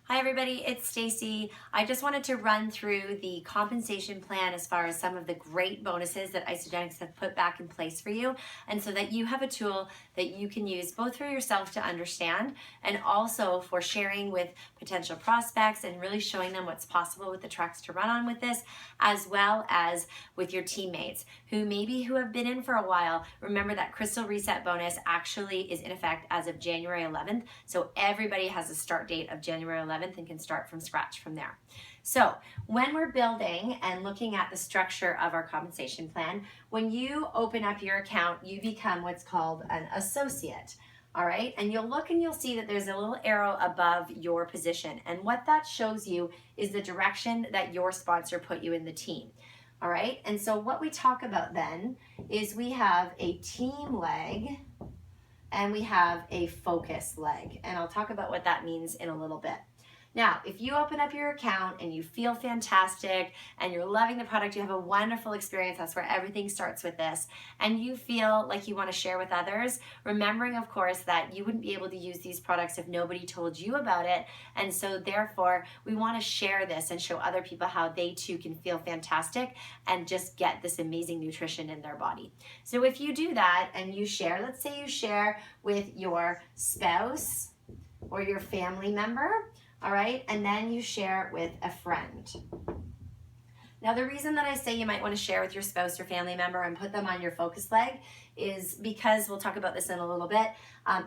Hi everybody, it's Stacy. I just wanted to run through the compensation plan as far as some of the great bonuses that Isagenix have put back in place for you, and so that you have a tool that you can use both for yourself to understand and also for sharing with potential prospects and really showing them what's possible with the tracks to run on with this, as well as with your teammates who have been in for a while. Remember that Crystal Reset bonus actually is in effect as of January 11th, so everybody has a start date of January 11th and can start from scratch from there. So when we're building and looking at the structure of our compensation plan, when you open up your account, you become what's called an associate. All right, and you'll look and you'll see that there's a little arrow above your position, and what that shows you is the direction that your sponsor put you in the team. All right, and so what we talk about then is we have a team leg and we have a focus leg, and I'll talk about what that means in a little bit. Now, if you open up your account and you feel fantastic and you're loving the product, you have a wonderful experience, that's where everything starts with this, and you feel like you want to share with others, remembering of course that you wouldn't be able to use these products if nobody told you about it, and so therefore we want to share this and show other people how they too can feel fantastic and just get this amazing nutrition in their body. So if you do that and you share, let's say you share with your spouse or your family member, all right, and then you share it with a friend. Now, the reason that I say you might want to share with your spouse or family member and put them on your focus leg is because, we'll talk about this in a little bit,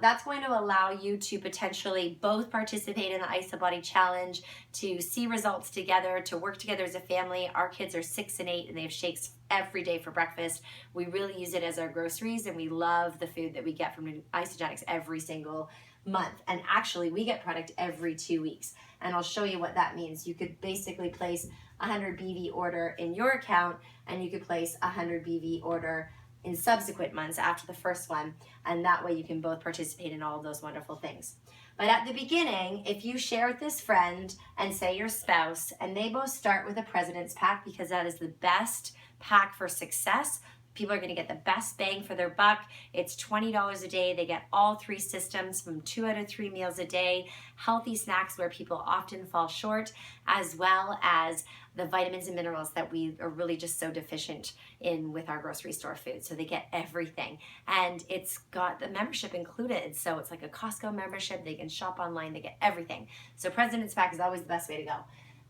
that's going to allow you to potentially both participate in the IsaBody Challenge, to see results together, to work together as a family. Our kids are 6 and 8 and they have shakes every day for breakfast. We really use it as our groceries, and we love the food that we get from Isagenix every single month. And actually we get product every 2 weeks, and I'll show you what that means. You could basically place a 100 BV order in your account, and you could place a 100 BV order in subsequent months after the first one, and that way you can both participate in all of those wonderful things. But at the beginning, if you share with this friend and say your spouse, and they both start with a President's Pack, because that is the best pack for success, people are going to get the best bang for their buck. It's $20 a day. They get all 3 systems from 2 out of 3 meals a day, healthy snacks where people often fall short, as well as the vitamins and minerals that we are really just so deficient in with our grocery store food. So they get everything, and it's got the membership included. So it's like a Costco membership. They can shop online. They get everything. So President's Pack is always the best way to go.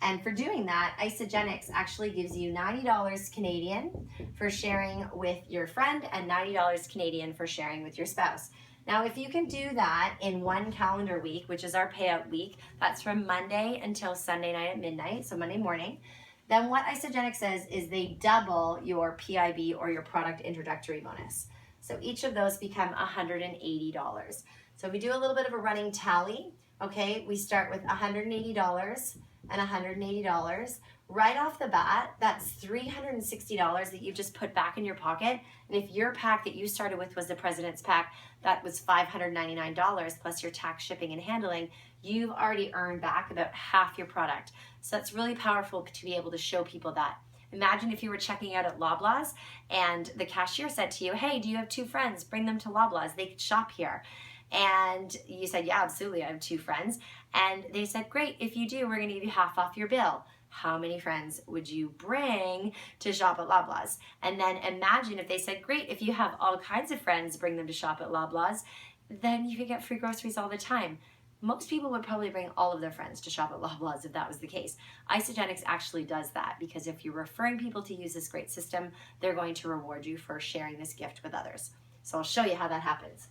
And for doing that, Isagenix actually gives you $90 Canadian for sharing with your friend and $90 Canadian for sharing with your spouse. Now, if you can do that in 1 calendar week, which is our payout week, that's from Monday until Sunday night at midnight, so Monday morning, then what Isagenix says is they double your PIB, or your product introductory bonus. So each of those become $180. So if we do a little bit of a running tally, okay, we start with $180 and $180. Right off the bat, that's $360 that you just put back in your pocket. And if your pack that you started with was the President's Pack, that was $599 plus your tax, shipping, and handling. You've already earned back about half your product. So that's really powerful to be able to show people that. Imagine if you were checking out at Loblaws and the cashier said to you, hey, do you have 2 friends? Bring them to Loblaws. They could shop here. And you said, yeah, absolutely, I have 2 friends. And they said, great, if you do, we're going to give you half off your bill. How many friends would you bring to shop at Loblaws? And then imagine if they said, great, if you have all kinds of friends, bring them to shop at Loblaws, then you could get free groceries all the time. Most people would probably bring all of their friends to shop at Loblaws if that was the case. Isagenix actually does that, because if you're referring people to use this great system, they're going to reward you for sharing this gift with others. So I'll show you how that happens.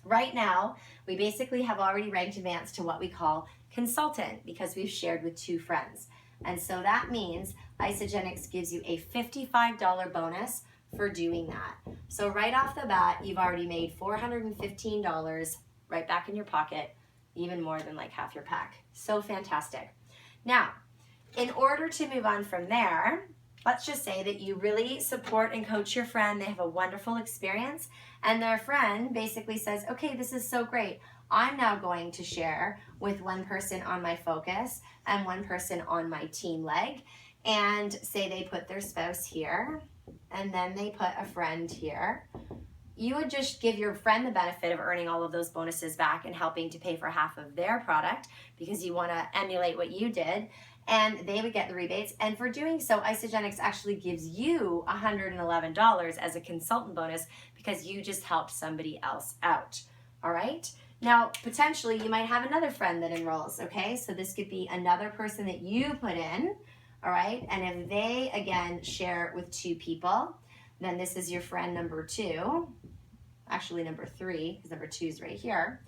Right now, we basically have already ranked advanced to what we call consultant, because we've shared with 2 friends. And so that means Isagenix gives you a $55 bonus for doing that. So right off the bat, you've already made $415 right back in your pocket, even more than like half your pack. So fantastic. Now, in order to move on from there, let's just say that you really support and coach your friend. They have a wonderful experience, and their friend basically says, okay, this is so great. I'm now going to share with 1 person on my focus and 1 person on my team leg. And say they put their spouse here, and then they put a friend here, you would just give your friend the benefit of earning all of those bonuses back and helping to pay for half of their product because you want to emulate what you did, and they would get the rebates. And for doing so, Isagenix actually gives you $111 as a consultant bonus because you just helped somebody else out. All right. Now, potentially you might have another friend that enrolls. Okay. So this could be another person that you put in. All right. And if they, again, share with 2 people, then this is your friend number 2. Actually, number 3, because number 2 is right here.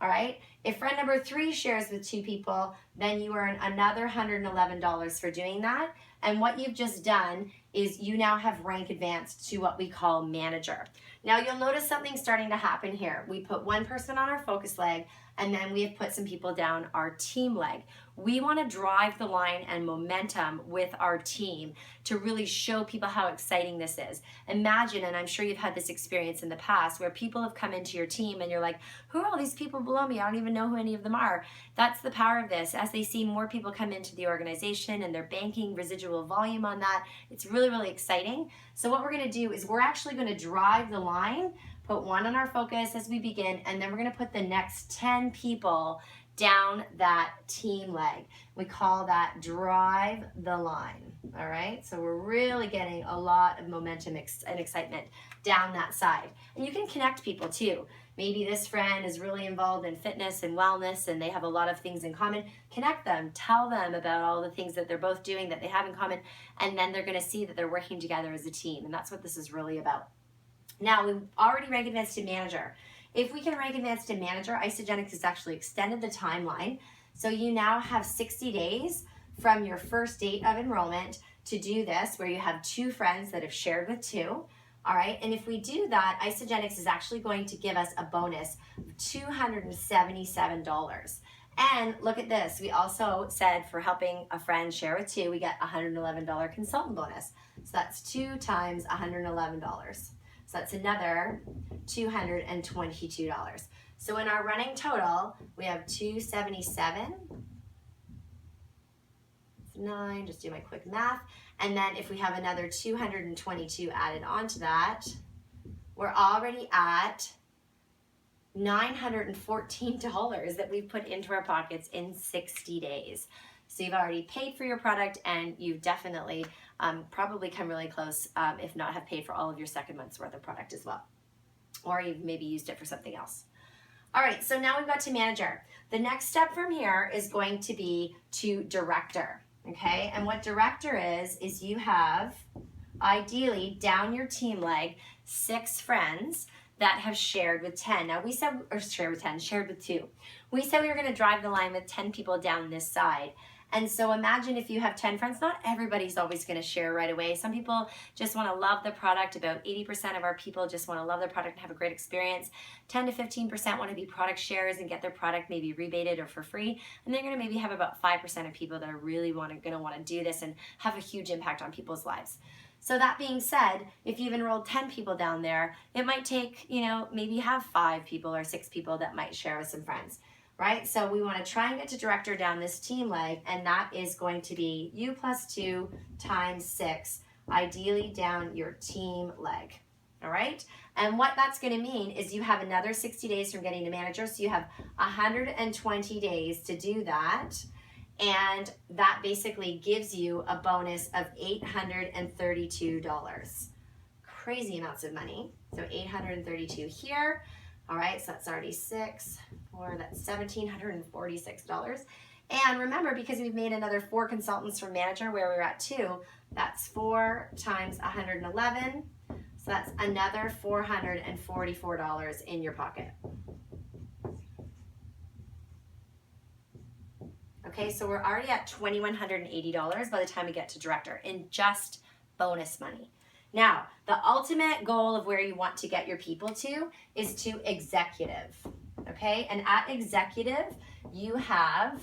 All right. If friend number 3 shares with 2 people, then you earn another $111 for doing that. And what you've just done is you now have rank advanced to what we call manager. Now you'll notice something starting to happen here. We put one person on our focus leg, and then we have put some people down our team leg. We want to drive the line and momentum with our team to really show people how exciting this is. Imagine, and I'm sure you've had this experience in the past, where people have come into your team and you're like, who are all these people below me? I don't even know who any of them are. That's the power of this. As they see more people come into the organization and they're banking residual volume on that, it's really, really exciting. So what we're going to do is we're actually going to drive the line, put one on our focus as we begin, and then we're going to put the next 10 people down that team leg. We call that drive the line. All right, so we're really getting a lot of momentum and excitement down that side. And you can connect people too. Maybe this friend is really involved in fitness and wellness and they have a lot of things in common. Connect them, tell them about all the things that they're both doing that they have in common, and then they're going to see that they're working together as a team. And that's what this is really about. Now, we've already rank advanced to manager. If we can rank advance to manager, Isagenix has actually extended the timeline. So you now have 60 days from your first date of enrollment to do this, where you have 2 friends that have shared with 2. All right, and if we do that, Isagenix is actually going to give us a bonus of $277. And look at this, we also said for helping a friend share with 2, we get a $111 consultant bonus. So that's 2 times $111. So that's another $222. So in our running total, we have 277. It's 9, just do my quick math. And then if we have another 222 added onto that, we're already at $914 that we've put into our pockets in 60 days. So you've already paid for your product, and you've definitely probably come really close, if not have paid for all of your second month's worth of product as well. Or you've maybe used it for something else. All right, so now we've got to manager. The next step from here is going to be to director, okay? And what director is you have, ideally, down your team leg, 6 friends that have shared with 10. Now we said, or shared with 10, shared with 2. We said we were gonna drive the line with 10 people down this side. And so imagine if you have 10 friends, not everybody's always gonna share right away. Some people just wanna love the product. About 80% of our people just wanna love their product and have a great experience. 10 to 15% wanna be product sharers and get their product maybe rebated or for free. And they're gonna maybe have about 5% of people that are really gonna wanna do this and have a huge impact on people's lives. So that being said, if you've enrolled 10 people down there, it might take, maybe have 5 people or 6 people that might share with some friends, right? So we want to try and get to director down this team leg, and that is going to be you plus 2 times 6, ideally down your team leg, all right? And what that's going to mean is you have another 60 days from getting to manager, so you have 120 days to do that. And that basically gives you a bonus of $832. Crazy amounts of money. So 832 here. All right, so that's already 6, 4, that's $1,746. And remember, because we've made another 4 consultants from manager where we were at 2, that's 4 times 111. So that's another $444 in your pocket. Okay, so we're already at $2,180 by the time we get to director in just bonus money. Now, the ultimate goal of where you want to get your people to is to executive, okay? And at executive, you have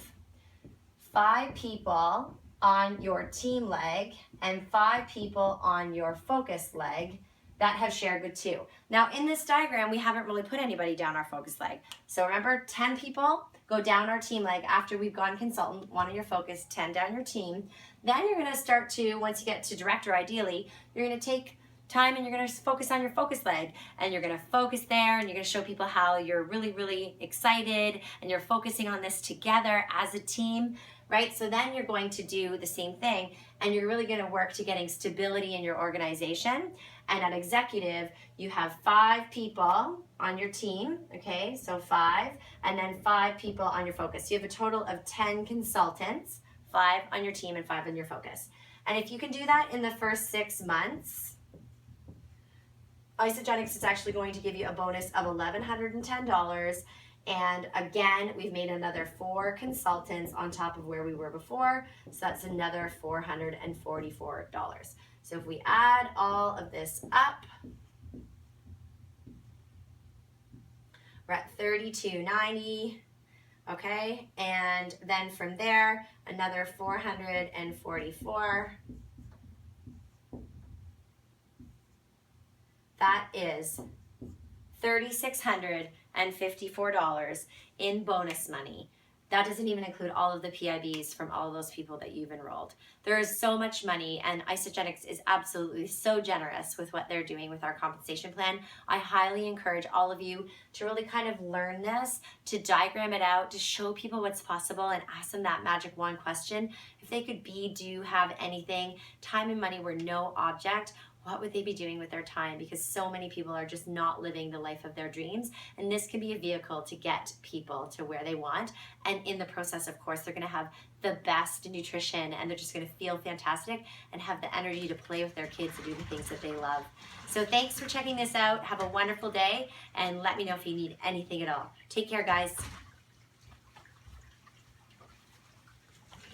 5 people on your team leg and 5 people on your focus leg that have shared with 2. Now, in this diagram, we haven't really put anybody down our focus leg. So remember, 10 people go down our team leg after we've gone consultant, 1 on your focus, 10 down your team. Then you're gonna start to, once you get to director ideally, you're gonna take time and you're gonna focus on your focus leg, and you're gonna focus there, and you're gonna show people how you're really, really excited and you're focusing on this together as a team, right? So then you're going to do the same thing, and you're really gonna work to getting stability in your organization. And at executive, you have 5 people on your team, okay? So 5, and then 5 people on your focus. So you have a total of 10 consultants, 5 on your team and 5 on your focus. And if you can do that in the first 6 months, Isagenix is actually going to give you a bonus of $1,110. And again, we've made another 4 consultants on top of where we were before. So that's another $444. So if we add all of this up, we're at $32.90, okay? And then from there, another $444. That is $3,654 in bonus money. That doesn't even include all of the PIBs from all of those people that you've enrolled. There is so much money, and Isagenix is absolutely so generous with what they're doing with our compensation plan. I highly encourage all of you to really kind of learn this, to diagram it out, to show people what's possible, and ask them that magic wand question. If they could be, do, have anything, time and money were no object, what would they be doing with their time? Because so many people are just not living the life of their dreams. And this can be a vehicle to get people to where they want. And in the process, of course, they're gonna have the best nutrition, and they're just gonna feel fantastic and have the energy to play with their kids and do the things that they love. So thanks for checking this out. Have a wonderful day, and let me know if you need anything at all. Take care, guys.